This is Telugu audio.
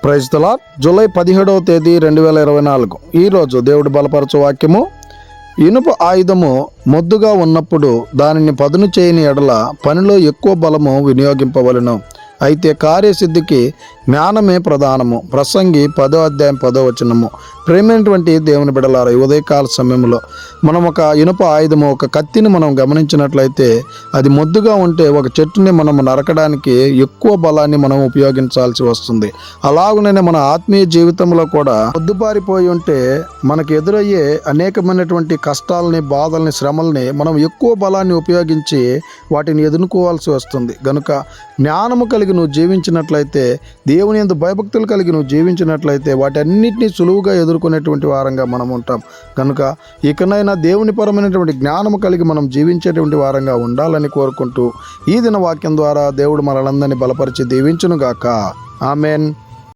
Praise the lord. జూలై 17వ తేదీ 2024. ఈరోజు దేవుడు బలపరచు వాక్యము, ఇనుప ఆయుధము మొద్దుగా ఉన్నప్పుడు దానిని పదును చేయని ఎడల పనిలో ఎక్కువ బలము వినియోగింపవలెను. అయితే కార్యసిద్ధికి జ్ఞానమే ప్రధానము. ప్రసంగి 10వ అధ్యాయం 10వ వచనము. ప్రేమైనటువంటి దేవుని బిడలారా, ఈ ఉదయకాల సమయంలో మనం ఒక ఇనుప ఆయుధము, ఒక కత్తిని మనం గమనించినట్లయితే అది మొద్దుగా ఉంటే ఒక చెట్టుని మనం నరకడానికి ఎక్కువ బలాన్ని మనం ఉపయోగించాల్సి వస్తుంది. అలాగనే మన ఆత్మీయ జీవితంలో కూడా మొద్దుబారిపోయి ఉంటే మనకు ఎదురయ్యే అనేకమైనటువంటి కష్టాలని, బాధల్ని, శ్రమల్ని మనం ఎక్కువ బలాన్ని ఉపయోగించి వాటిని ఎదుర్కోవాల్సి వస్తుంది. గనుక జ్ఞానము కలిగి నువ్వు జీవించినట్లయితే, దేవుని యందు భయభక్తులు కలిగి నువ్వు జీవించినట్లయితే వాటన్నిటినీ సులువుగా ఎదుర్కొనేటువంటి వారంగా మనం ఉంటాం. కనుక ఇకనైనా దేవుని పరమైనటువంటి జ్ఞానము కలిగి మనం జీవించేటువంటి వారంగా ఉండాలని కోరుకుంటూ ఈ దిన వాక్యం ద్వారా దేవుడు మనలందరినీ బలపరిచి దీవించునుగాక. ఆమెన్.